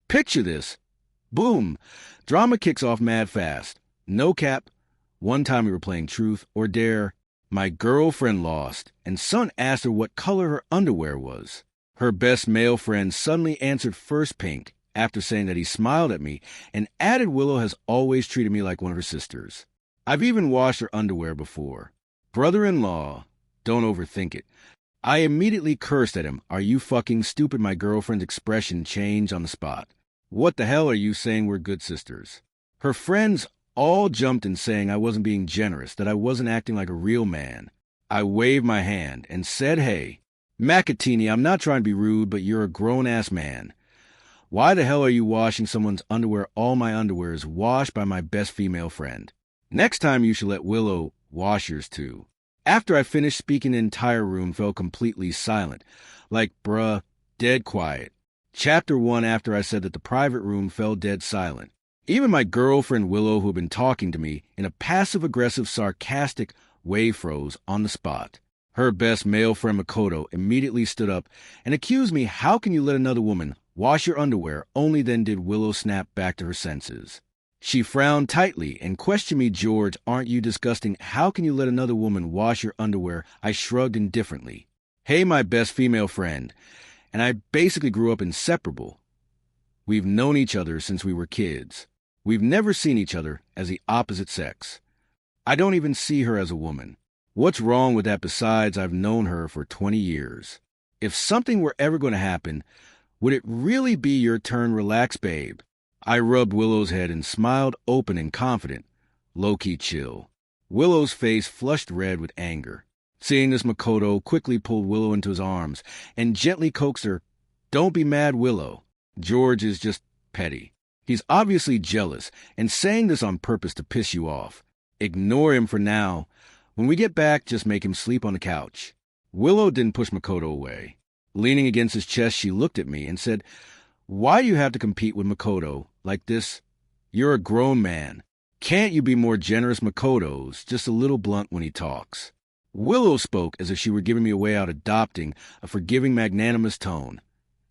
Picture this. Boom. Drama kicks off mad fast. No cap. One time we were playing Truth or Dare. My girlfriend lost, and son asked her what color her underwear was. Her best male friend suddenly answered first pink after saying that he smiled at me and added Willow has always treated me like one of her sisters. I've even washed her underwear before. Brother-in-law, don't overthink it. I immediately cursed at him. Are you fucking stupid? My girlfriend's expression changed on the spot. What the hell are you saying we're good sisters? Her friends all jumped in saying I wasn't being generous, that I wasn't acting like a real man. I waved my hand and said, hey, Macatini, I'm not trying to be rude, but you're a grown-ass man. Why the hell are you washing someone's underwear? All my underwear is washed by my best female friend. Next time you should let Willow wash yours too. After I finished speaking, the entire room fell completely silent. Like, bruh, dead quiet. Chapter 1 after I said that the private room fell dead silent. Even my girlfriend Willow, who had been talking to me in a passive-aggressive, sarcastic way, froze on the spot. Her best male friend Makoto immediately stood up and accused me, how can you let another woman wash your underwear? Only then did Willow snap back to her senses. She frowned tightly and questioned me, George, aren't you disgusting? How can you let another woman wash your underwear? I shrugged indifferently. Hey, my best female friend, and I basically grew up inseparable. We've known each other since we were kids. We've never seen each other as the opposite sex. I don't even see her as a woman. What's wrong with that? Besides, I've known her for 20 years. If something were ever going to happen, would it really be your turn? Relax, babe. I rubbed Willow's head and smiled, open and confident. Low-key chill. Willow's face flushed red with anger. Seeing this, Makoto quickly pulled Willow into his arms and gently coaxed her. Don't be mad, Willow. George is just petty. He's obviously jealous and saying this on purpose to piss you off. Ignore him for now. When we get back, just make him sleep on the couch. Willow didn't push Makoto away. Leaning against his chest, she looked at me and said, why do you have to compete with Makoto like this? You're a grown man. Can't you be more generous? Makoto's just a little blunt when he talks. Willow spoke as if she were giving me a way out, adopting a forgiving, magnanimous tone,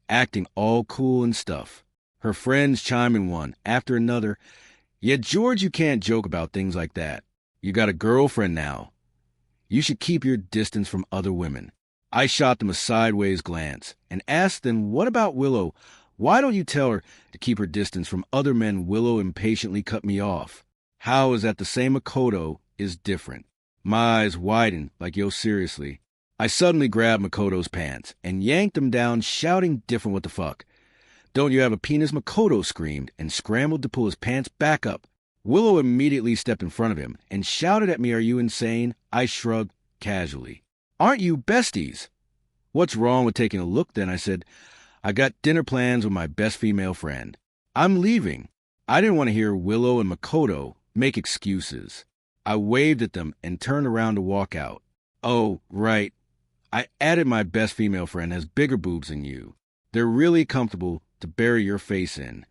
acting all cool and stuff. Her friends chime in one after another. Yet, George, you can't joke about things like that. You got a girlfriend now. You should keep your distance from other women. I shot them a sideways glance and asked them, what about Willow? Why don't you tell her to keep her distance from other men? Willow impatiently cut me off. How is that the same? Makoto is different. My eyes widened like, yo, seriously. I suddenly grabbed Makoto's pants and yanked him down, shouting, different, what the fuck? Don't you have a penis? Makoto screamed and scrambled to pull his pants back up. Willow immediately stepped in front of him and shouted at me, are you insane? I shrugged casually. Aren't you besties? What's wrong with taking a look then? I said, I got dinner plans with my best female friend. I'm leaving. I didn't want to hear Willow and Makoto make excuses. I waved at them and turned around to walk out. Oh, right. I added my best female friend has bigger boobs than you. They're really comfortable to bury your face in.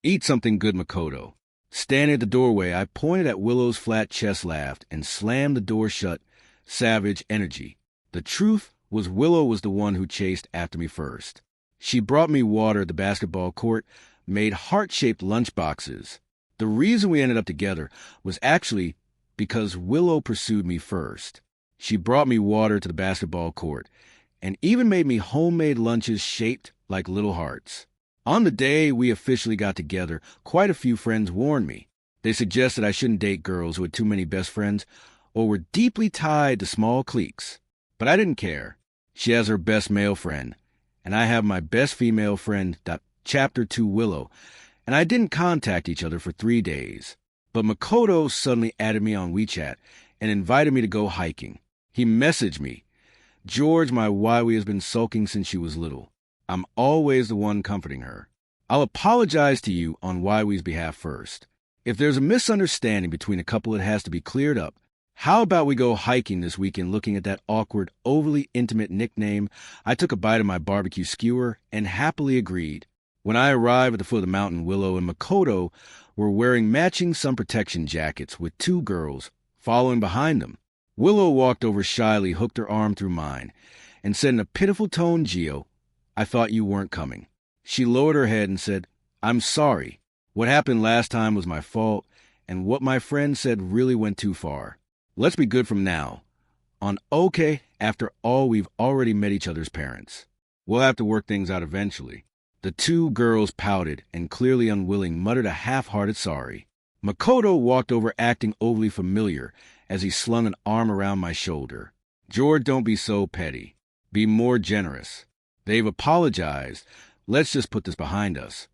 Eat something good, Makoto. Standing at the doorway, I pointed at Willow's flat chest, laughed, and slammed the door shut. Savage energy. The truth was Willow was the one who chased after me first. She brought me water at the basketball court, made heart-shaped lunchboxes. The reason we ended up together was actually because Willow pursued me first. She brought me water to the basketball court and even made me homemade lunches shaped like little hearts. On the day we officially got together, quite a few friends warned me. They suggested I shouldn't date girls who had too many best friends or were deeply tied to small cliques. But I didn't care. She has her best male friend, and I have my best female friend. Chapter 2 Willow, and I didn't contact each other for 3 days. But Makoto suddenly added me on WeChat and invited me to go hiking. He messaged me, George, my Waiwi has been sulking since she was little. I'm always the one comforting her. I'll apologize to you on Waiwi's behalf first. If there's a misunderstanding between a couple, it has to be cleared up. How about we go hiking this weekend? Looking at that awkward, overly intimate nickname, I took a bite of my barbecue skewer and happily agreed. When I arrived at the foot of the mountain, Willow and Makoto were wearing matching sun protection jackets with 2 girls following behind them. Willow walked over shyly, hooked her arm through mine, and said in a pitiful tone, Gio, I thought you weren't coming. She lowered her head and said, I'm sorry. What happened last time was my fault, and what my friend said really went too far. Let's be good from now on. Okay, after all, we've already met each other's parents. We'll have to work things out eventually. The two girls pouted and, clearly unwilling, muttered a half-hearted sorry. Makoto walked over, acting overly familiar, as he slung an arm around my shoulder. George, don't be so petty. Be more generous. They've apologized. Let's just put this behind us.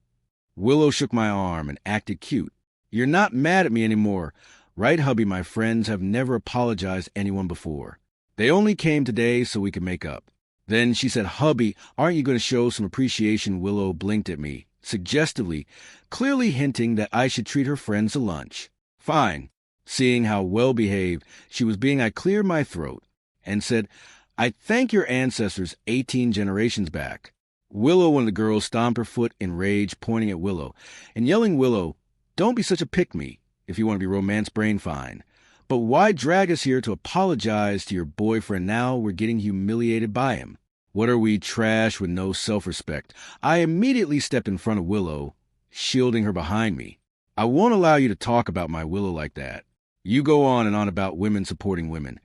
Willow shook my arm and acted cute. You're not mad at me anymore, right, hubby? My friends have never apologized to anyone before. They only came today so we could make up. Then she said, hubby, aren't you going to show some appreciation? Willow blinked at me, suggestively, clearly hinting that I should treat her friends to lunch. Fine. Seeing how well-behaved she was being, I cleared my throat and said, I thank your ancestors 18 generations back. Willow, one of the girls, stomped her foot in rage, pointing at Willow and yelling, Willow, don't be such a pick-me. If you want to be romance-brain, fine. But why drag us here to apologize to your boyfriend now we're getting humiliated by him? What are we, trash with no self-respect? I immediately stepped in front of Willow, shielding her behind me. I won't allow you to talk about my Willow like that. You go on and on about women supporting women.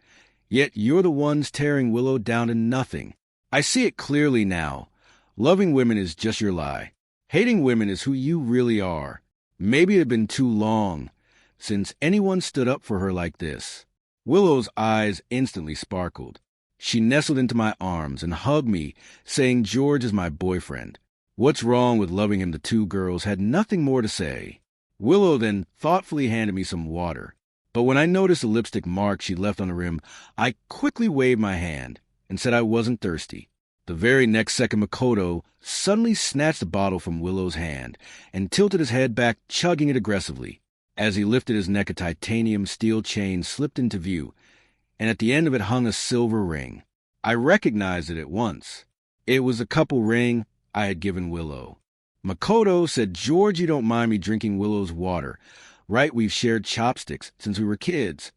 Yet you're the ones tearing Willow down to nothing. I see it clearly now. Loving women is just your lie. Hating women is who you really are. Maybe it had been too long since anyone stood up for her like this. Willow's eyes instantly sparkled. She nestled into my arms and hugged me, saying George is my boyfriend. What's wrong with loving him? The two girls had nothing more to say. Willow then thoughtfully handed me some water. But when I noticed the lipstick mark she left on the rim, I quickly waved my hand and said I wasn't thirsty. The very next second, Makoto suddenly snatched the bottle from Willow's hand and tilted his head back, chugging it aggressively. As he lifted his neck, a titanium steel chain slipped into view, and at the end of it hung a silver ring. I recognized it at once. It was the couple ring I had given Willow. Makoto said, George, you don't mind me drinking Willow's water, right? We've shared chopsticks since we were kids.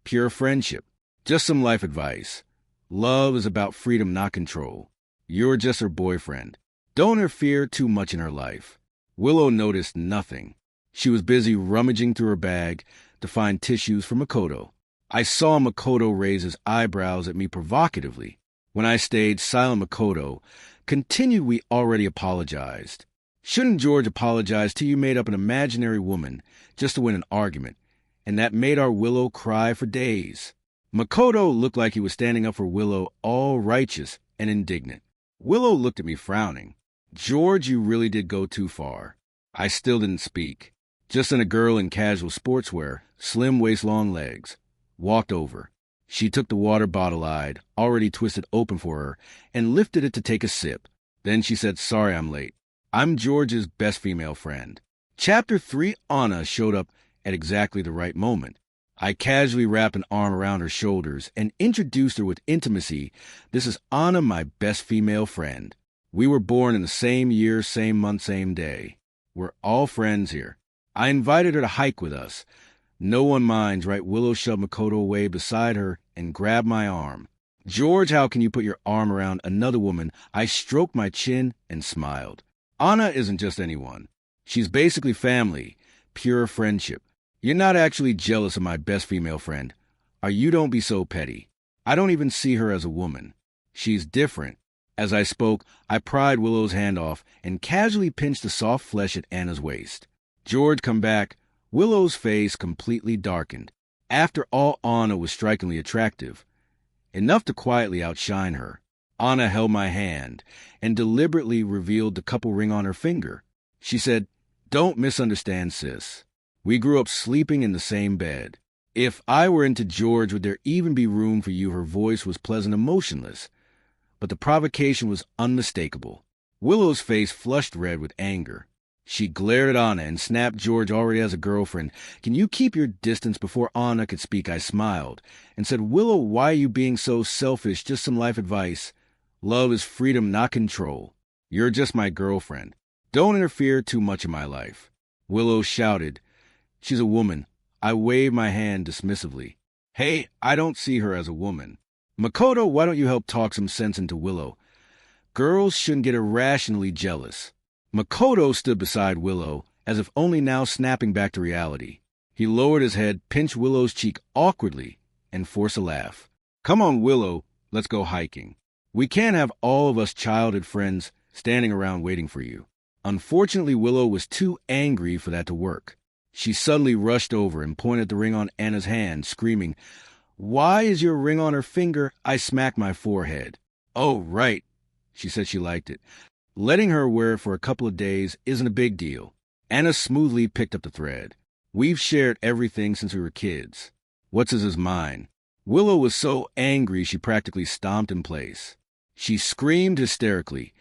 Pure friendship. Just some life advice. Love is about freedom, not control. You're just her boyfriend. Don't interfere too much in her life. Willow noticed nothing. She was busy rummaging through her bag to find tissues for Makoto. I saw Makoto raise his eyebrows at me provocatively. When I stayed silent, Makoto continued, we already apologized. Shouldn't George apologize till you made up an imaginary woman just to win an argument, and that made our Willow cry for days? Makoto looked like he was standing up for Willow, all righteous and indignant. Willow looked at me frowning. George, you really did go too far. I still didn't speak. Just then a girl in casual sportswear, slim waist, long legs, walked over. She took the water bottle I'd already twisted open for her and lifted it to take a sip. Then she said, sorry I'm late. I'm George's best female friend. Chapter 3, Anna showed up at exactly the right moment. I casually wrapped an arm around her shoulders and introduced her with intimacy. This is Anna, my best female friend. We were born in the same year, same month, same day. We're all friends here. I invited her to hike with us. No one minds, right? Willow shoved Makoto away beside her and grabbed my arm. George, how can you put your arm around another woman? I stroked my chin and smiled. Anna isn't just anyone. She's basically family, pure friendship. You're not actually jealous of my best female friend. Or you don't be so petty. I don't even see her as a woman. She's different. As I spoke, I pried Willow's hand off and casually pinched the soft flesh at Anna's waist. George, come back. Willow's face completely darkened. After all, Anna was strikingly attractive, enough to quietly outshine her. Anna held my hand and deliberately revealed the couple ring on her finger. She said, don't misunderstand, sis. We grew up sleeping in the same bed. If I were into George, would there even be room for you? Her voice was pleasant and motionless, but the provocation was unmistakable. Willow's face flushed red with anger. She glared at Anna and snapped, George already has a girlfriend. Can you keep your distance? Before Anna could speak, I smiled and said, Willow, why are you being so selfish? Just some life advice. Love is freedom, not control. You're just my girlfriend. Don't interfere too much in my life. Willow shouted, she's a woman. I waved my hand dismissively. Hey, I don't see her as a woman. Makoto, why don't you help talk some sense into Willow? Girls shouldn't get irrationally jealous. Makoto stood beside Willow, as if only now snapping back to reality. He lowered his head, pinched Willow's cheek awkwardly, and forced a laugh. Come on, Willow, let's go hiking. We can't have all of us childhood friends standing around waiting for you. Unfortunately, Willow was too angry for that to work. She suddenly rushed over and pointed the ring on Anna's hand, screaming, "Why is your ring on her finger?" I smacked my forehead. Oh, right. She said she liked it. Letting her wear it for a couple of days isn't a big deal. Anna smoothly picked up the thread. We've shared everything since we were kids. What's is mine? Willow was so angry she practically stomped in place. She screamed hysterically.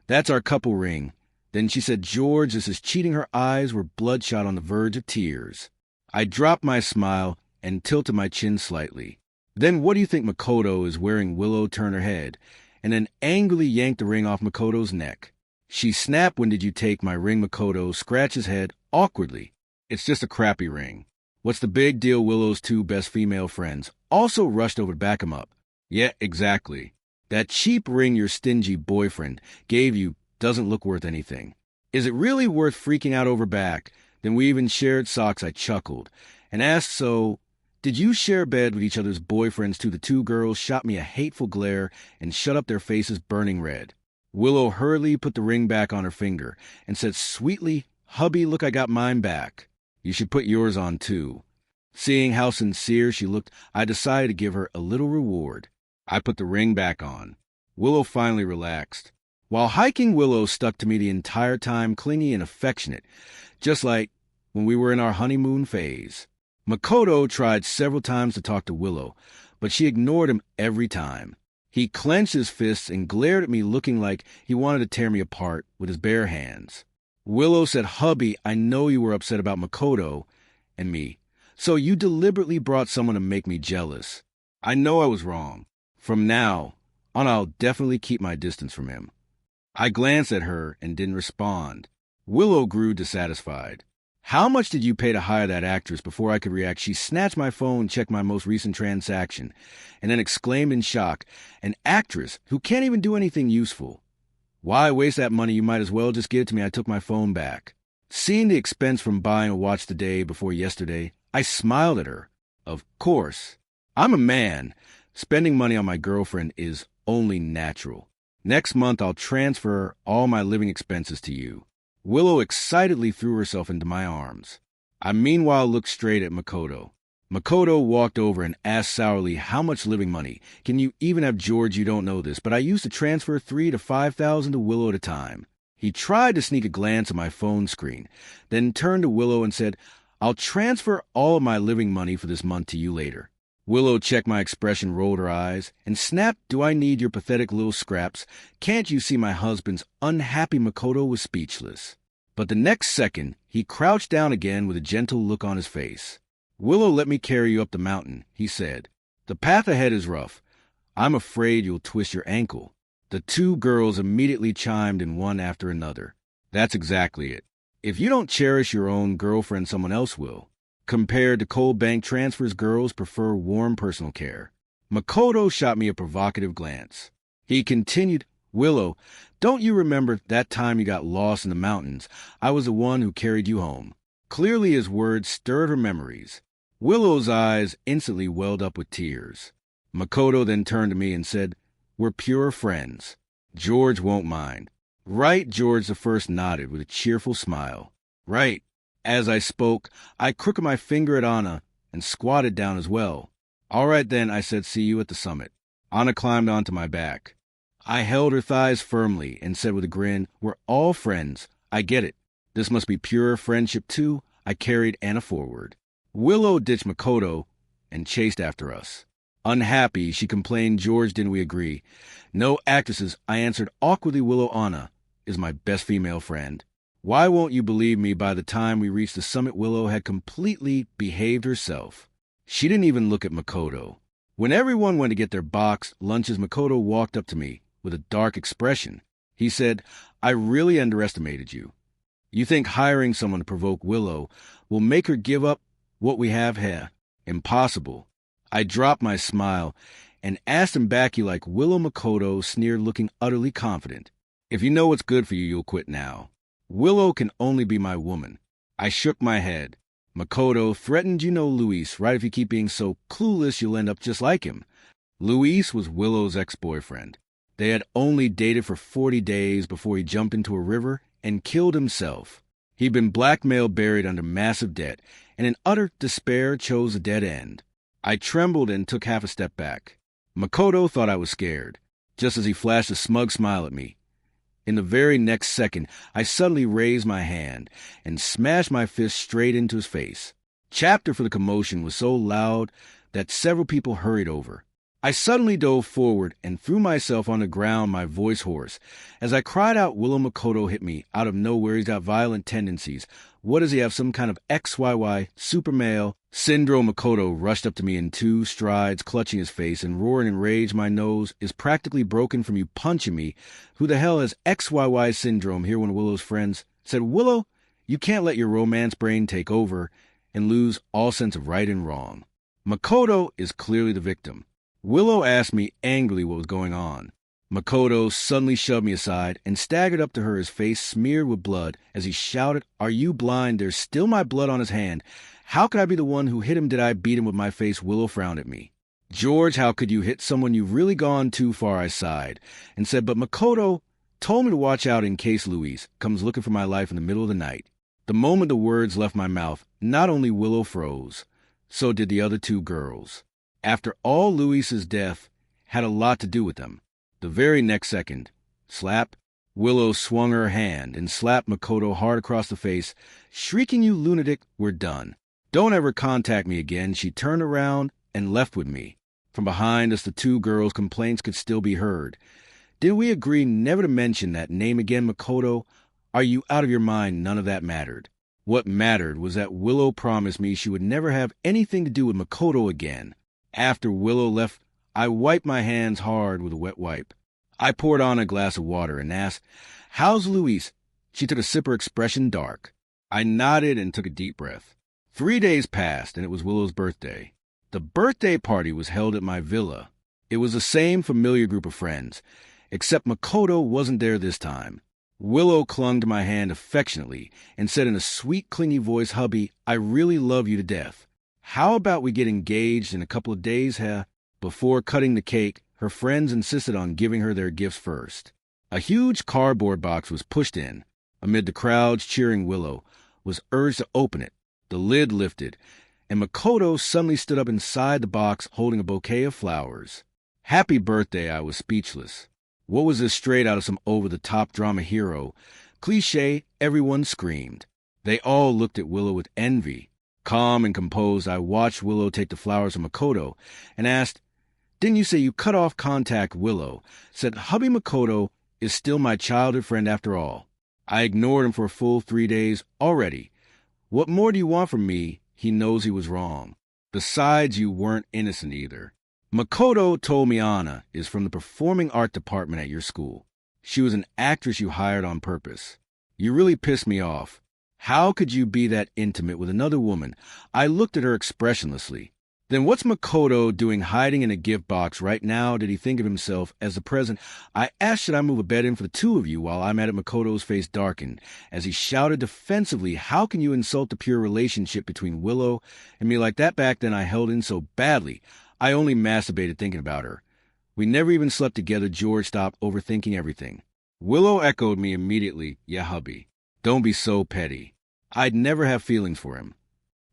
That's our couple ring. Then she said George is cheating. Her eyes were bloodshot on the verge of tears. I dropped my smile and tilted my chin slightly. Then what do you think Makoto is wearing? Willow turned her head, and then angrily yanked the ring off Makoto's neck. She snapped, "When did you take my ring?" Makoto scratched his head awkwardly. It's just a crappy ring. What's the big deal? Willow's two best female friends also rushed over to back him up. Yeah, exactly. That cheap ring your stingy boyfriend gave you doesn't look worth anything. Is it really worth freaking out over back? Then we even shared socks. I chuckled and asked, so did you share a bed with each other's boyfriends too? The two girls shot me a hateful glare and shut up, their faces burning red. Willow hurriedly put the ring back on her finger and said sweetly, "Hubby, look, I got mine back. You should put yours on too." Seeing how sincere she looked, I decided to give her a little reward. I put the ring back on. Willow finally relaxed. While hiking, Willow stuck to me the entire time, clingy and affectionate, just like when we were in our honeymoon phase. Makoto tried several times to talk to Willow, but she ignored him every time. He clenched his fists and glared at me, looking like he wanted to tear me apart with his bare hands. Willow said, "Hubby, I know you were upset about Makoto and me, so you deliberately brought someone to make me jealous. I know I was wrong. From now on, I'll definitely keep my distance from him." I glanced at her and didn't respond. Willow grew dissatisfied. "How much did you pay to hire that actress?" Before I could react, she snatched my phone, checked my most recent transaction, and then exclaimed in shock, "An actress who can't even do anything useful? Why waste that money? You might as well just give it to me." I took my phone back. Seeing the expense from buying a watch the day before yesterday, I smiled at her. Of course. I'm a man. Spending money on my girlfriend is only natural. Next month, I'll transfer all my living expenses to you. Willow excitedly threw herself into my arms. I meanwhile looked straight at Makoto. Makoto walked over and asked sourly, "How much living money? Can you even have George? You don't know this, but I used to transfer $3,000 to $5,000 to Willow at a time." He tried to sneak a glance at my phone screen, then turned to Willow and said, "I'll transfer all of my living money for this month to you later." Willow checked my expression, rolled her eyes, and snapped, "Do I need your pathetic little scraps? Can't you see my husband's unhappy?" Makoto was speechless. But the next second, he crouched down again with a gentle look on his face. "Willow, let me carry you up the mountain," he said. "The path ahead is rough. I'm afraid you'll twist your ankle." The two girls immediately chimed in one after another. That's exactly it. If you don't cherish your own girlfriend, someone else will. Compared to cold bank transfers, girls prefer warm personal care. Makoto shot me a provocative glance. He continued, "Willow, don't you remember that time you got lost in the mountains? I was the one who carried you home." Clearly his words stirred her memories. Willow's eyes instantly welled up with tears. Makoto then turned to me and said, "We're pure friends. George won't mind." "Right," George the first nodded with a cheerful smile. "Right." As I spoke, I crooked my finger at Anna and squatted down as well. "All right then," I said, "see you at the summit." Anna climbed onto my back. I held her thighs firmly and said with a grin, "We're all friends. I get it. This must be pure friendship too." I carried Anna forward. Willow ditched Makoto and chased after us. Unhappy, she complained, "George, didn't we agree?" "No actresses," I answered awkwardly. "Willow, Anna is my best female friend." Why won't you believe me? By the time we reached the summit, Willow had completely behaved herself. She didn't even look at Makoto. When everyone went to get their boxed lunches, Makoto walked up to me with a dark expression. He said, "I really underestimated you. You think hiring someone to provoke Willow will make her give up what we have here? Impossible." I dropped my smile and asked him back, "You like Willow?" Makoto sneered, looking utterly confident. "If you know what's good for you, you'll quit now." Willow can only be my woman. I shook my head. Makoto threatened Luis, right? If you keep being so clueless, you'll end up just like him. Luis was Willow's ex-boyfriend. They had only dated for 40 days before he jumped into a river and killed himself. He'd been blackmailed, buried under massive debt, and in utter despair chose a dead end. I trembled and took half a step back. Makoto thought I was scared, just as he flashed a smug smile at me. In the very next second, I suddenly raised my hand and smashed my fist straight into his face. Chapter for the commotion was so loud that several people hurried over. I suddenly dove forward and threw myself on the ground, my voice hoarse. As I cried out, Willow Makoto hit me. Out of nowhere, he's got violent tendencies. What does he have, some kind of XYY, super male? Syndrome. Makoto rushed up to me in 2 strides, clutching his face and roaring in rage. My nose is practically broken from you punching me. Who the hell has XYY syndrome? Here, one of Willow's friends said, Willow, you can't let your romance brain take over and lose all sense of right and wrong. Makoto is clearly the victim. Willow asked me angrily what was going on. Makoto suddenly shoved me aside and staggered up to her, his face smeared with blood, as he shouted, Are you blind? There's still my blood on his hand. How could I be the one who hit him? Did I beat him with my face? Willow frowned at me. George, how could you hit someone? You've really gone too far, I sighed, and said, But Makoto told me to watch out in case Luis comes looking for my life in the middle of the night. The moment the words left my mouth, not only Willow froze, so did the other 2 girls. After all, Luis's death had a lot to do with them. The very next second, slap, Willow swung her hand and slapped Makoto hard across the face, shrieking, You lunatic, we're done. Don't ever contact me again. She turned around and left with me. From behind us, the 2 girls' complaints could still be heard. Did we agree never to mention that name again, Makoto? Are you out of your mind? None of that mattered. What mattered was that Willow promised me she would never have anything to do with Makoto again. After Willow left, I wiped my hands hard with a wet wipe. I poured on a glass of water and asked, How's Luis? She took a sip, her expression dark. I nodded and took a deep breath. 3 days passed, and it was Willow's birthday. The birthday party was held at my villa. It was the same familiar group of friends, except Makoto wasn't there this time. Willow clung to my hand affectionately and said in a sweet, clingy voice, Hubby, I really love you to death. How about we get engaged in a couple of days, Before cutting the cake, her friends insisted on giving her their gifts first. A huge cardboard box was pushed in. Amid the crowds cheering, Willow was urged to open it. The lid lifted, and Makoto suddenly stood up inside the box holding a bouquet of flowers. Happy birthday, I was speechless. What was this, straight out of some over-the-top drama hero? Cliché, everyone screamed. They all looked at Willow with envy. Calm and composed, I watched Willow take the flowers from Makoto and asked, Didn't you say you cut off contact? Willow said, Hubby, Makoto is still my childhood friend after all. I ignored him for a full 3 days already. What more do you want from me? He knows he was wrong. Besides, you weren't innocent either. Makoto told me Anna is from the performing art department at your school. She was an actress you hired on purpose. You really pissed me off. How could you be that intimate with another woman? I looked at her expressionlessly. Then what's Makoto doing hiding in a gift box right now? Did he think of himself as the present? I asked, should I move a bed in for the 2 of you while I'm at it? Makoto's face darkened as he shouted defensively, How can you insult the pure relationship between Willow and me like that? Back then I held in so badly. I only masturbated thinking about her. We never even slept together. George stopped overthinking everything. Willow echoed me immediately, Yeah, hubby. Don't be so petty. I'd never have feelings for him.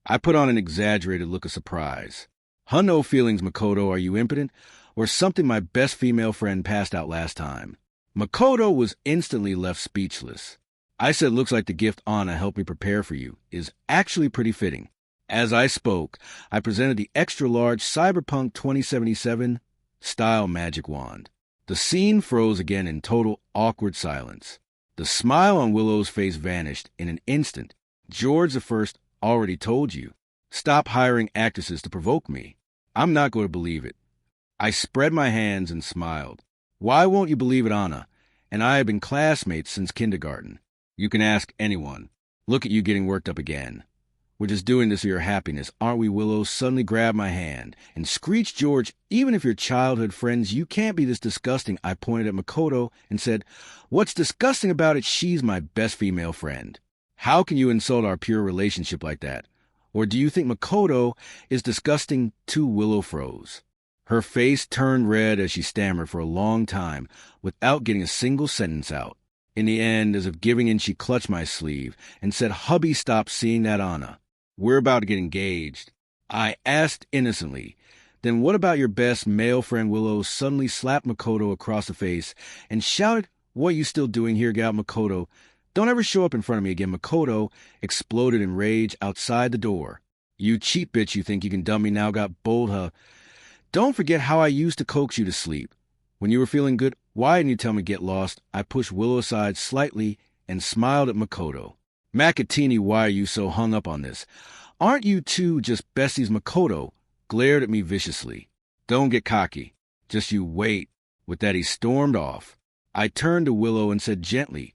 I put on an exaggerated look of surprise. Huh, no feelings, Makoto. Are you impotent? Or something? My best female friend passed out last time. Makoto was instantly left speechless. I said, Looks like the gift Anna helped me prepare for you is actually pretty fitting. As I spoke, I presented the extra-large Cyberpunk 2077 style magic wand. The scene froze again in total awkward silence. The smile on Willow's face vanished in an instant. George I already told you. Stop hiring actresses to provoke me. I'm not going to believe it. I spread my hands and smiled. Why won't you believe it, Anna? And I have been classmates since kindergarten. You can ask anyone. Look at you getting worked up again. We're just doing this for your happiness, aren't we, Willow? Suddenly grabbed my hand and screeched, George, even if you're childhood friends, you can't be this disgusting. I pointed at Makoto and said, what's disgusting about it? She's my best female friend. How can you insult our pure relationship like that? Or do you think Makoto is disgusting too? Willow froze. Her face turned red as she stammered for a long time without getting a single sentence out. In the end, as if giving in, she clutched my sleeve and said, hubby, stop seeing that Anna. We're about to get engaged. I asked innocently. Then what about your best male friend? Willow suddenly slapped Makoto across the face and shouted, what are you still doing here? Get out, Makoto. Don't ever show up in front of me again. Makoto exploded in rage outside the door. You cheap bitch, you think you can dump me now? Got bold, huh? Don't forget how I used to coax you to sleep. When you were feeling good, why didn't you tell me get lost? I pushed Willow aside slightly and smiled at Makoto. Makatini, why are you so hung up on this? Aren't you two just besties? Makoto glared at me viciously. Don't get cocky. Just you wait. With that, he stormed off. I turned to Willow and said gently,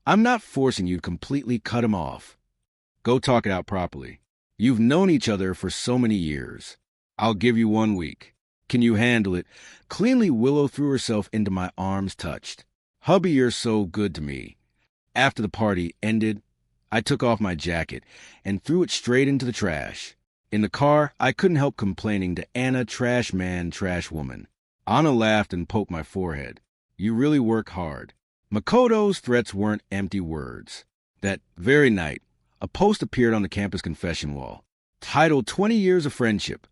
I'm not forcing you to completely cut him off. Go talk it out properly. You've known each other for so many years. I'll give you 1 week. Can you handle it? Cleanly, Willow threw herself into my arms, touched. Hubby, you're so good to me. After the party ended, I took off my jacket and threw it straight into the trash. In the car, I couldn't help complaining to Anna, trash man, trash woman. Anna laughed and poked my forehead. You really work hard. Makoto's threats weren't empty words. That very night, a post appeared on the campus confession wall, titled 20 Years of Friendship.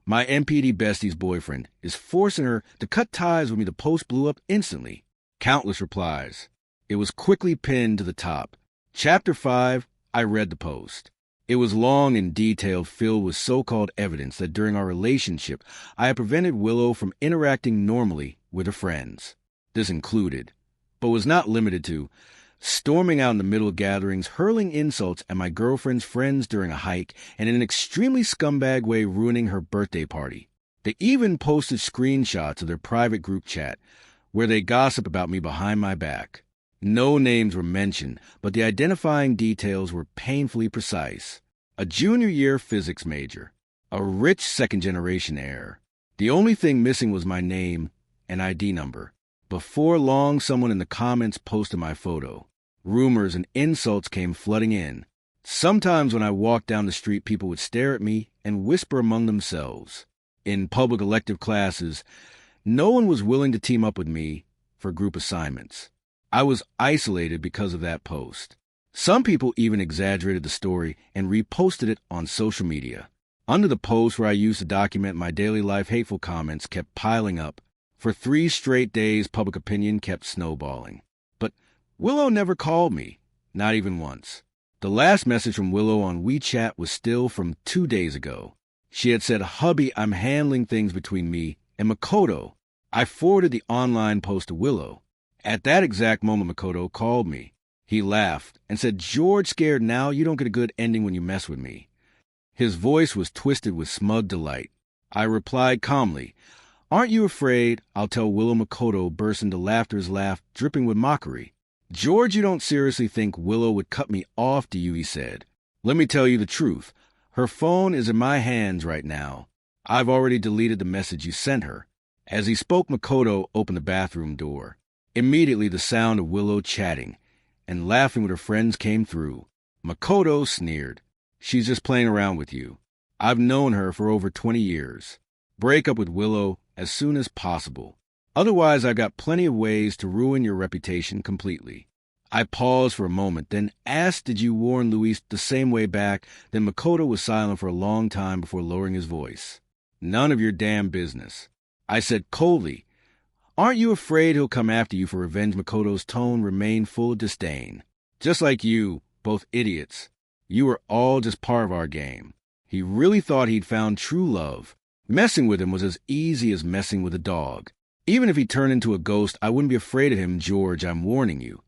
My MPD bestie's boyfriend is forcing her to cut ties with me. The post blew up instantly. Countless replies. It was quickly pinned to the top. Chapter 5, I read the post. It was long and detailed, filled with so-called evidence that during our relationship, I had prevented Willow from interacting normally with her friends. This included, but was not limited to, storming out in the middle of gatherings, hurling insults at my girlfriend's friends during a hike, and in an extremely scumbag way ruining her birthday party. They even posted screenshots of their private group chat, where they gossip about me behind my back. No names were mentioned, but the identifying details were painfully precise. A junior-year physics major. A rich second-generation heir. The only thing missing was my name and ID number. Before long, someone in the comments posted my photo. Rumors and insults came flooding in. Sometimes when I walked down the street, people would stare at me and whisper among themselves. In public elective classes, no one was willing to team up with me for group assignments. I was isolated because of that post. Some people even exaggerated the story and reposted it on social media. Under the post where I used to document my daily life, hateful comments kept piling up. For 3 straight days, public opinion kept snowballing. But Willow never called me, not even once. The last message from Willow on WeChat was still from 2 days ago. She had said, hubby, I'm handling things between me and Makoto. I forwarded the online post to Willow. At that exact moment, Makoto called me. He laughed and said, George, scared now? You don't get a good ending when you mess with me. His voice was twisted with smug delight. I replied calmly, aren't you afraid? I'll tell Willow. Makoto burst into laughter, his laugh dripping with mockery. George, you don't seriously think Willow would cut me off, do you? He said. Let me tell you the truth. Her phone is in my hands right now. I've already deleted the message you sent her. As he spoke, Makoto opened the bathroom door. Immediately, the sound of Willow chatting and laughing with her friends came through. Makoto sneered. She's just playing around with you. I've known her for over 20 years. Break up with Willow as soon as possible. Otherwise, I've got plenty of ways to ruin your reputation completely. I paused for a moment, then asked, did you warn Luis the same way back? Then Makoto was silent for a long time before lowering his voice. None of your damn business. I said coldly, aren't you afraid he'll come after you for revenge? Makoto's tone remained full of disdain. Just like you, both idiots. You were all just part of our game. He really thought he'd found true love. Messing with him was as easy as messing with a dog. Even if he turned into a ghost, I wouldn't be afraid of him, George, I'm warning you.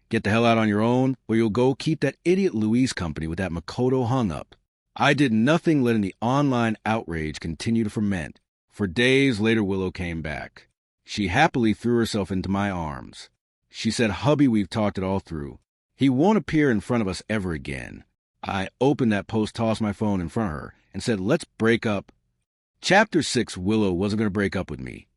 Get the hell out on your own, or you'll go keep that idiot Luis company with that Makoto hung up. I did nothing, letting the online outrage continue to ferment. For days later, Willow came back. She happily threw herself into my arms. She said, hubby, we've talked it all through. He won't appear in front of us ever again. I opened that post, tossed my phone in front of her, and said, "Let's break up." Chapter 6, Willow wasn't going to break up with me.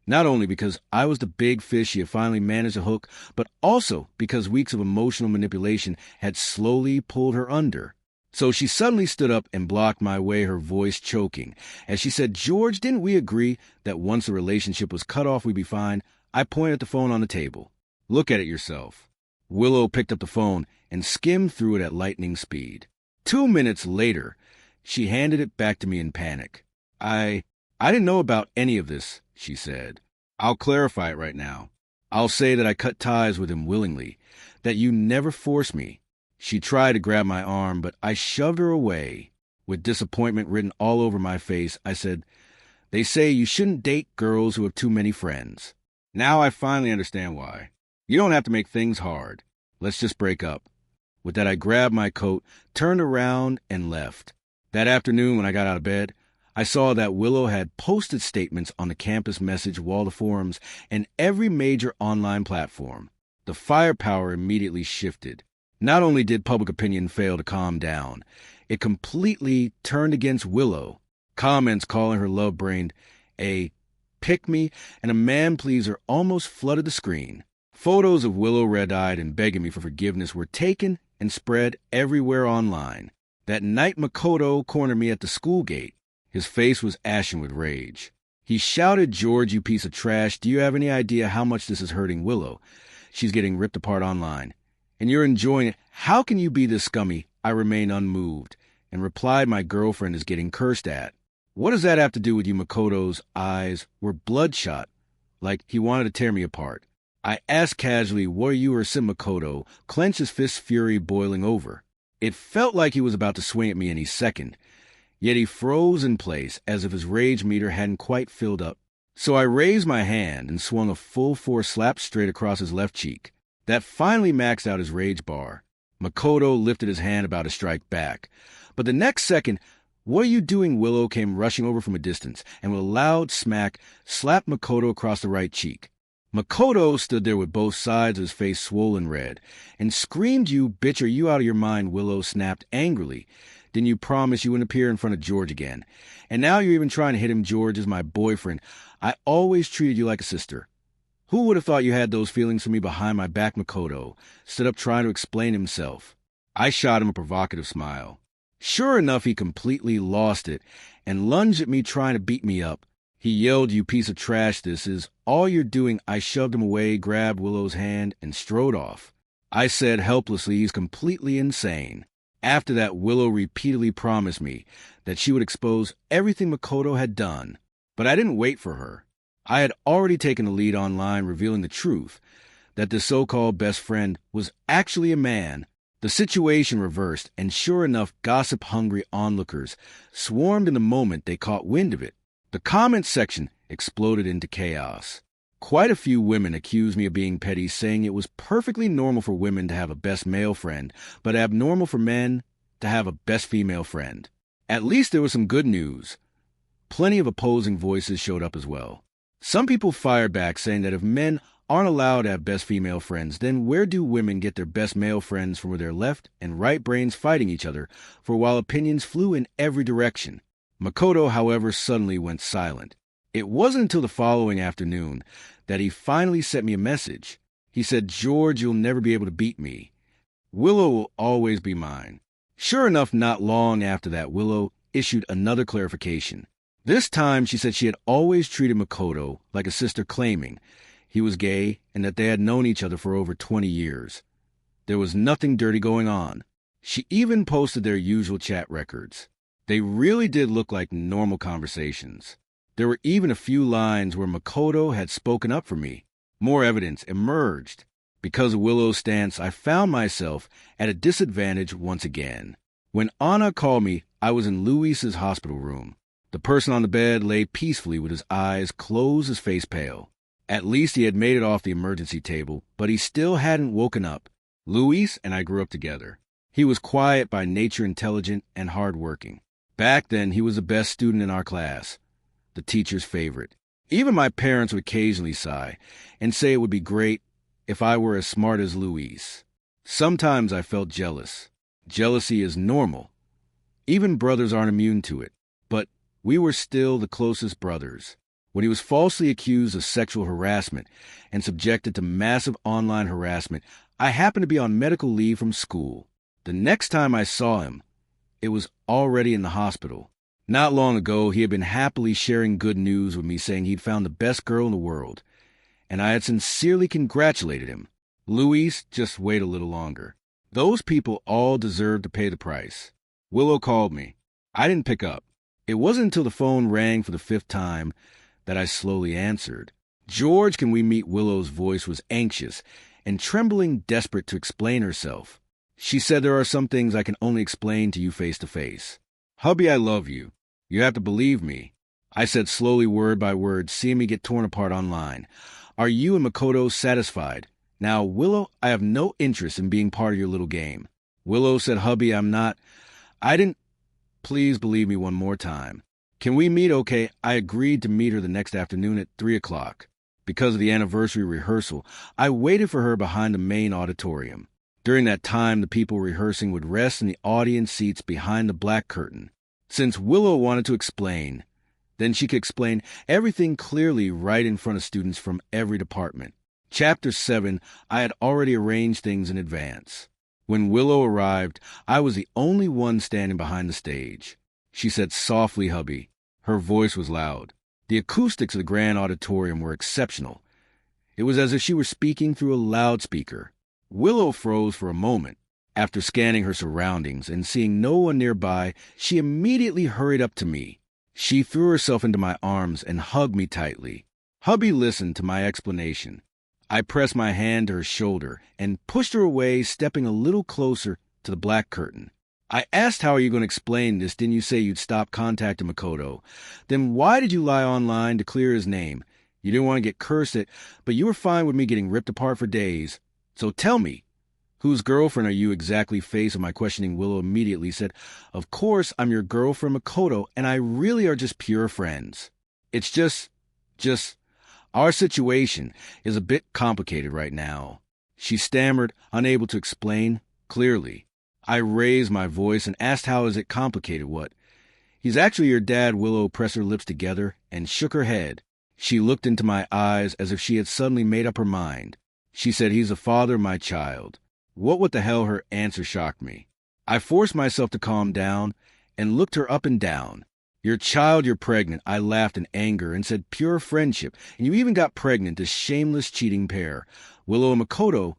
Not only because I was the big fish she had finally managed to hook, but also because weeks of emotional manipulation had slowly pulled her under. So she suddenly stood up and blocked my way, her voice choking. As she said, "George, didn't we agree that once the relationship was cut off, we'd be fine?" I pointed at the phone on the table. "Look at it yourself." Willow picked up the phone and skimmed through it at lightning speed. 2 minutes later, she handed it back to me in panic. I didn't know about any of this," she said. "I'll clarify it right now. I'll say that I cut ties with him willingly, that you never forced me." She tried to grab my arm, but I shoved her away. With disappointment written all over my face, I said, "They say you shouldn't date girls who have too many friends. Now I finally understand why. You don't have to make things hard. Let's just break up." With that, I grabbed my coat, turned around, and left. That afternoon, when I got out of bed, I saw that Willow had posted statements on the campus message wall of forums and every major online platform. The firepower immediately shifted. Not only did public opinion fail to calm down, it completely turned against Willow. Comments calling her love-brained, a pick-me, and a man-pleaser almost flooded the screen. Photos of Willow red-eyed and begging me for forgiveness were taken and spread everywhere online. That night Makoto cornered me at the school gate. His face was ashen with rage. He shouted, "George, you piece of trash, do you have any idea how much this is hurting Willow? She's getting ripped apart online. And you're enjoying it. How can you be this scummy?" I remained unmoved and replied, "My girlfriend is getting cursed at." "What does that have to do with you?" Makoto's eyes were bloodshot, like he wanted to tear me apart. I asked casually, "What are you or Sim?" Makoto clenched his fist, fury boiling over. It felt like he was about to swing at me any second, yet he froze in place as if his rage meter hadn't quite filled up. So I raised my hand and swung a full force slap straight across his left cheek. That finally maxed out his rage bar. Makoto lifted his hand about to strike back. But the next second, "What are you doing?" Willow came rushing over from a distance and with a loud smack slapped Makoto across the right cheek. Makoto stood there with both sides of his face swollen red and screamed, "You bitch, are you out of your mind?" Willow snapped angrily. "Didn't you promise you wouldn't appear in front of George again? And now you're even trying to hit him. George is my boyfriend. I always treated you like a sister." "Who would have thought you had those feelings for me behind my back?" Makoto stood up trying to explain himself. I shot him a provocative smile. Sure enough, he completely lost it and lunged at me trying to beat me up. He yelled, "You piece of trash, this is all you're doing." I shoved him away, grabbed Willow's hand, and strode off. I said helplessly, "He's completely insane." After that, Willow repeatedly promised me that she would expose everything Makoto had done. But I didn't wait for her. I had already taken the lead online, revealing the truth, that the so-called best friend was actually a man. The situation reversed, and sure enough, gossip-hungry onlookers swarmed in the moment they caught wind of it. The comments section exploded into chaos. Quite a few women accused me of being petty, saying it was perfectly normal for women to have a best male friend, but abnormal for men to have a best female friend. At least there was some good news. Plenty of opposing voices showed up as well. Some people fired back, saying that if men aren't allowed to have best female friends, then where do women get their best male friends from, where their left and right brains fighting each other for while opinions flew in every direction? Makoto, however, suddenly went silent. It wasn't until the following afternoon that he finally sent me a message. He said, "George, you'll never be able to beat me. Willow will always be mine." Sure enough, not long after that, Willow issued another clarification. This time, she said she had always treated Makoto like a sister, claiming he was gay and that they had known each other for over 20 years. There was nothing dirty going on. She even posted their usual chat records. They really did look like normal conversations. There were even a few lines where Makoto had spoken up for me. More evidence emerged. Because of Willow's stance, I found myself at a disadvantage once again. When Anna called me, I was in Luis's hospital room. The person on the bed lay peacefully with his eyes closed, his face pale. At least he had made it off the emergency table, but he still hadn't woken up. Luis and I grew up together. He was quiet by nature, intelligent, and hardworking. Back then, he was the best student in our class, the teacher's favorite. Even my parents would occasionally sigh and say it would be great if I were as smart as Luis. Sometimes I felt jealous. Jealousy is normal. Even brothers aren't immune to it. But we were still the closest brothers. When he was falsely accused of sexual harassment and subjected to massive online harassment, I happened to be on medical leave from school. The next time I saw him, it was already in the hospital. Not long ago, he had been happily sharing good news with me, saying he'd found the best girl in the world, and I had sincerely congratulated him. Louise, just wait a little longer. Those people all deserve to pay the price. Willow called me. I didn't pick up. It wasn't until the phone rang for the 5th time that I slowly answered. George, can we meet? Willow's voice was anxious and trembling, desperate to explain herself. She said, there are some things I can only explain to you face to face. Hubby, I love you. You have to believe me. I said slowly, word by word, seeing me get torn apart online. Are you and Makoto satisfied? Now, Willow, I have no interest in being part of your little game. Willow said, hubby, I'm not. I didn't. Please believe me one more time. Can we meet? Okay, I agreed to meet her the next afternoon at 3 o'clock. Because of the anniversary rehearsal, I waited for her behind the main auditorium. During that time, the people rehearsing would rest in the audience seats behind the black curtain. Since Willow wanted to explain, then she could explain everything clearly right in front of students from every department. Chapter 7, I had already arranged things in advance. When Willow arrived, I was the only one standing behind the stage. She said softly, hubby. Her voice was loud. The acoustics of the grand auditorium were exceptional. It was as if she were speaking through a loudspeaker. Willow froze for a moment. After scanning her surroundings and seeing no one nearby, she immediately hurried up to me. She threw herself into my arms and hugged me tightly. Hubby listened to my explanation. I pressed my hand to her shoulder and pushed her away, stepping a little closer to the black curtain. I asked, how are you going to explain this? Didn't you say you'd stop contacting Makoto? Then why did you lie online to clear his name? You didn't want to get cursed at, but you were fine with me getting ripped apart for days. So tell me, whose girlfriend are you exactly? Face of my questioning, Willow immediately said, of course I'm your girlfriend Makoto, and I really are just pure friends. It's just, our situation is a bit complicated right now. She stammered, unable to explain clearly. I raised my voice and asked, how is it complicated? What? He's actually your dad. Willow pressed her lips together and shook her head. She looked into my eyes as if she had suddenly made up her mind. She said, he's the father of my child. What the hell? Her answer shocked me. I forced myself to calm down and looked her up and down. Your child, you're pregnant. I laughed in anger and said, pure friendship. And you even got pregnant, this shameless, cheating pair. Willow and Makoto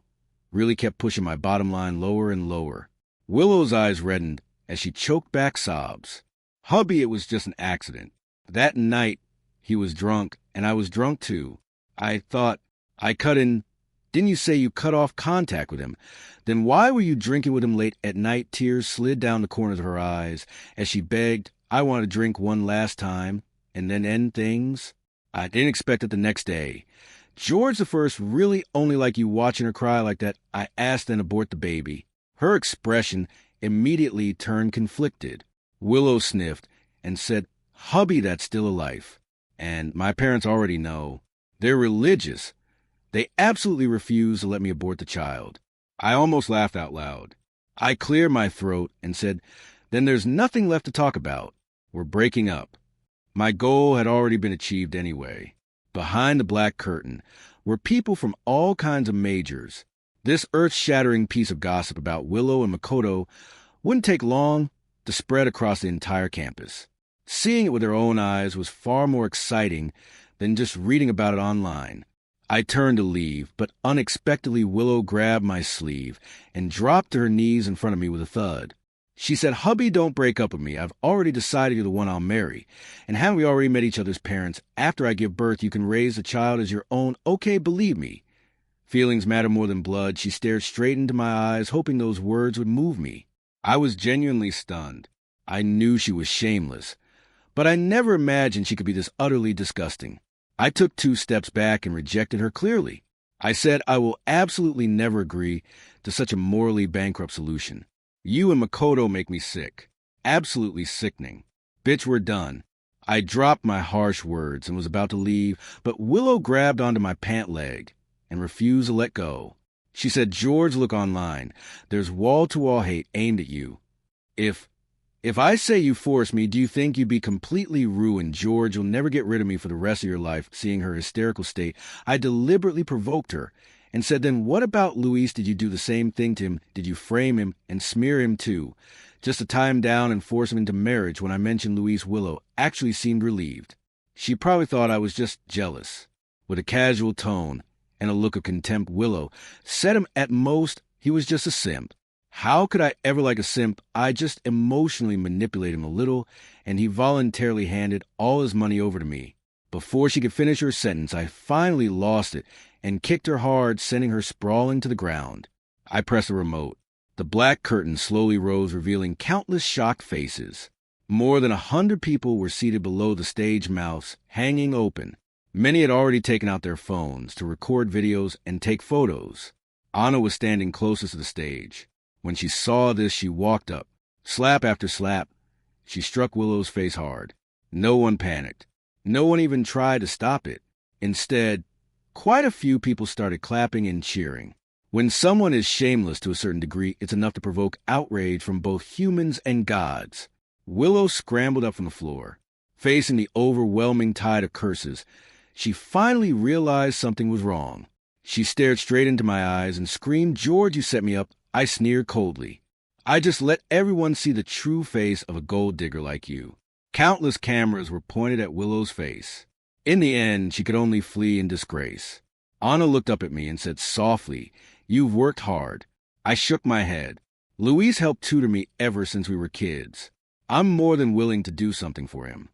really kept pushing my bottom line lower and lower. Willow's eyes reddened as she choked back sobs. Hubby, it was just an accident. That night, he was drunk, and I was drunk too. I thought I cut in. Didn't you say you cut off contact with him? Then why were you drinking with him late at night? Tears slid down the corners of her eyes as she begged, I want to drink one last time and then end things. I didn't expect it the next day. George the First really only like you watching her cry like that. I asked, and abort the baby. Her expression immediately turned conflicted. Willow sniffed and said, hubby, that's still a life. And my parents already know. They're religious. They absolutely refuse to let me abort the child. I almost laughed out loud. I cleared my throat and said, then there's nothing left to talk about. We're breaking up. My goal had already been achieved anyway. Behind the black curtain were people from all kinds of majors. This earth-shattering piece of gossip about Willow and Makoto wouldn't take long to spread across the entire campus. Seeing it with their own eyes was far more exciting than just reading about it online. I turned to leave, but unexpectedly Willow grabbed my sleeve and dropped to her knees in front of me with a thud. She said, hubby, don't break up with me. I've already decided you're the one I'll marry. And haven't we already met each other's parents? After I give birth, you can raise the child as your own. Okay, believe me. Feelings matter more than blood. She stared straight into my eyes, hoping those words would move me. I was genuinely stunned. I knew she was shameless, but I never imagined she could be this utterly disgusting. I took 2 steps back and rejected her clearly. I said, I will absolutely never agree to such a morally bankrupt solution. You and Makoto make me sick. Absolutely sickening. Bitch, we're done. I dropped my harsh words and was about to leave, but Willow grabbed onto my pant leg and refused to let go. She said, George, look online. There's wall-to-wall hate aimed at you. If I say you forced me, do you think you'd be completely ruined? George, you'll never get rid of me for the rest of your life. Seeing her hysterical state, I deliberately provoked her and said, then what about Luis? Did you do the same thing to him? Did you frame him and smear him too? Just to tie him down and force him into marriage. When I mentioned Luis, Willow actually seemed relieved. She probably thought I was just jealous. With a casual tone and a look of contempt, Willow said him at most he was just a simp. How could I ever like a simp? I just emotionally manipulated him a little, and he voluntarily handed all his money over to me. Before she could finish her sentence, I finally lost it and kicked her hard, sending her sprawling to the ground. I pressed the remote. The black curtain slowly rose, revealing countless shocked faces. More than 100 people were seated below the stage mouths, hanging open. Many had already taken out their phones to record videos and take photos. Anna was standing closest to the stage. When she saw this, she walked up. Slap after slap, she struck Willow's face hard. No one panicked. No one even tried to stop it. Instead, quite a few people started clapping and cheering. When someone is shameless to a certain degree, it's enough to provoke outrage from both humans and gods. Willow scrambled up from the floor. Facing the overwhelming tide of curses, she finally realized something was wrong. She stared straight into my eyes and screamed, George, you set me up. I sneered coldly. I just let everyone see the true face of a gold digger like you. Countless cameras were pointed at Willow's face. In the end, she could only flee in disgrace. Anna looked up at me and said softly, you've worked hard. I shook my head. Luis helped tutor me ever since we were kids. I'm more than willing to do something for him.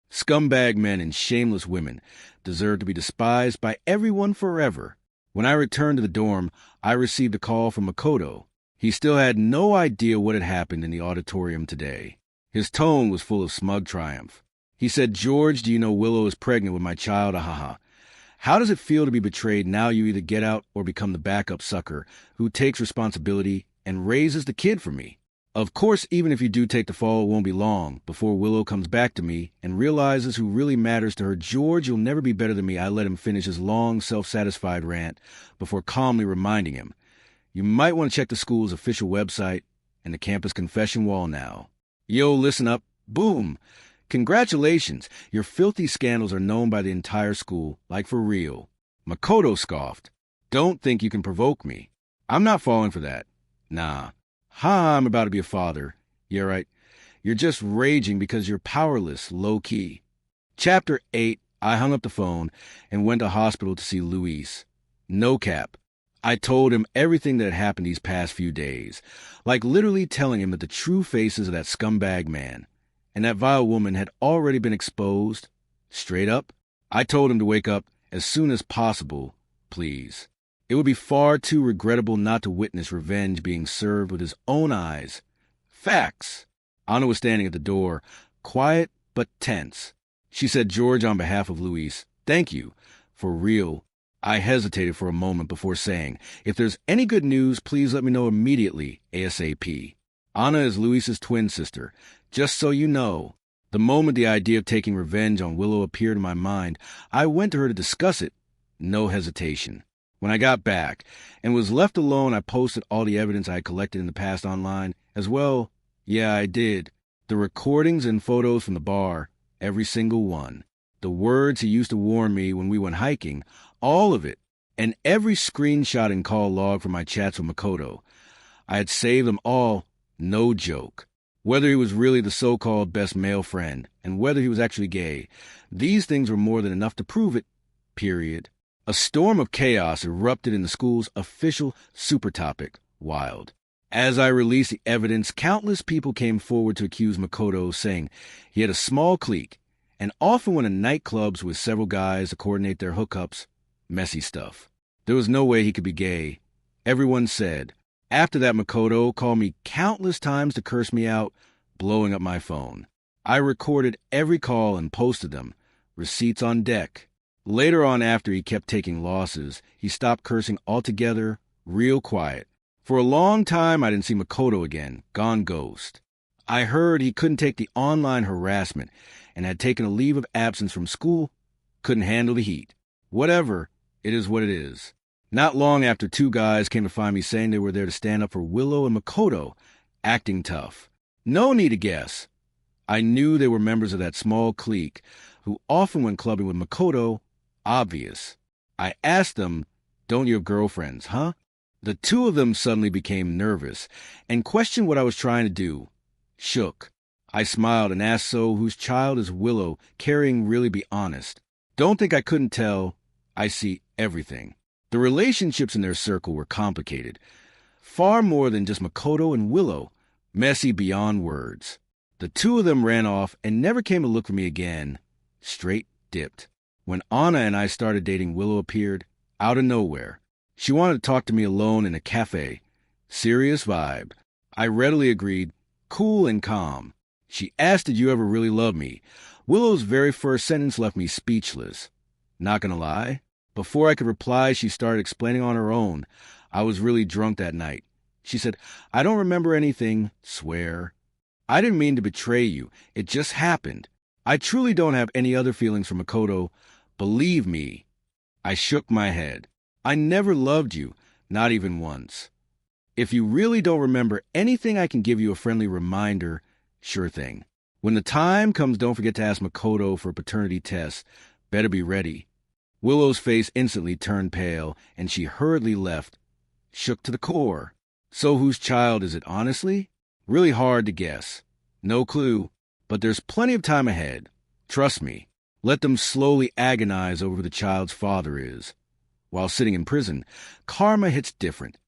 Scumbag men and shameless women deserve to be despised by everyone forever. When I returned to the dorm, I received a call from Makoto. He still had no idea what had happened in the auditorium today. His tone was full of smug triumph. He said, George, do you know Willow is pregnant with my child? Ahaha. How does it feel to be betrayed? Now you either get out or become the backup sucker who takes responsibility and raises the kid for me. Of course, even if you do take the fall, it won't be long before Willow comes back to me and realizes who really matters to her. George, you'll never be better than me. I let him finish his long, self-satisfied rant before calmly reminding him, you might want to check the school's official website and the campus confession wall now. Yo, listen up. Boom. Congratulations. Your filthy scandals are known by the entire school, like for real. Makoto scoffed. Don't think you can provoke me. I'm not falling for that. Nah. Ha, I'm about to be a father. Yeah, right. You're just raging because you're powerless, low-key. Chapter 8, I hung up the phone and went to hospital to see Luis. No cap. I told him everything that had happened these past few days, like literally telling him that the true faces of that scumbag man and that vile woman had already been exposed. Straight up, I told him to wake up as soon as possible, please. It would be far too regrettable not to witness revenge being served with his own eyes. Facts. Anna was standing at the door, quiet but tense. She said, George, on behalf of Luis, thank you. For real. I hesitated for a moment before saying, if there's any good news, please let me know immediately, ASAP. Anna is Luis's twin sister. Just so you know, the moment the idea of taking revenge on Willow appeared in my mind, I went to her to discuss it. No hesitation. When I got back and was left alone, I posted all the evidence I had collected in the past online as well. Yeah, I did. The recordings and photos from the bar, every single one. The words he used to warn me when we went hiking, all of it. And every screenshot and call log from my chats with Makoto. I had saved them all, no joke. Whether he was really the so-called best male friend, and whether he was actually gay, these things were more than enough to prove it, period. A storm of chaos erupted in the school's official super topic, wild. As I released the evidence, countless people came forward to accuse Makoto, saying he had a small clique, and often went to nightclubs with several guys to coordinate their hookups. Messy stuff. There was no way he could be gay. Everyone said. After that, Makoto called me countless times to curse me out, blowing up my phone. I recorded every call and posted them. Receipts on deck. Later on, after he kept taking losses, he stopped cursing altogether, real quiet. For a long time, I didn't see Makoto again, gone ghost. I heard he couldn't take the online harassment and had taken a leave of absence from school, couldn't handle the heat. Whatever, it is what it is. Not long after, two guys came to find me saying they were there to stand up for Willow and Makoto, acting tough. No need to guess. I knew they were members of that small clique who often went clubbing with Makoto. Obvious. I asked them, "Don't you have girlfriends, huh?" The two of them suddenly became nervous and questioned what I was trying to do. Shook. I smiled and asked, "So whose child is Willow carrying? Really be honest." Don't think I couldn't tell. I see everything. The relationships in their circle were complicated. Far more than just Makoto and Willow. Messy beyond words. The two of them ran off and never came to look for me again. Straight dipped. When Anna and I started dating, Willow appeared out of nowhere. She wanted to talk to me alone in a cafe. Serious vibe. I readily agreed, cool and calm. She asked, "Did you ever really love me?" Willow's very first sentence left me speechless. Not gonna lie, before I could reply, she started explaining on her own. I was really drunk that night. She said, "I don't remember anything, swear. I didn't mean to betray you. It just happened. I truly don't have any other feelings for Makoto. Believe me." I shook my head. "I never loved you, not even once. If you really don't remember anything, I can give you a friendly reminder. Sure thing. When the time comes, don't forget to ask Makoto for a paternity test. Better be ready." Willow's face instantly turned pale, and she hurriedly left. Shook to the core. So whose child is it, honestly? Really hard to guess. No clue. But there's plenty of time ahead. Trust me. Let them slowly agonize over who the child's father is. While sitting in prison, karma hits different.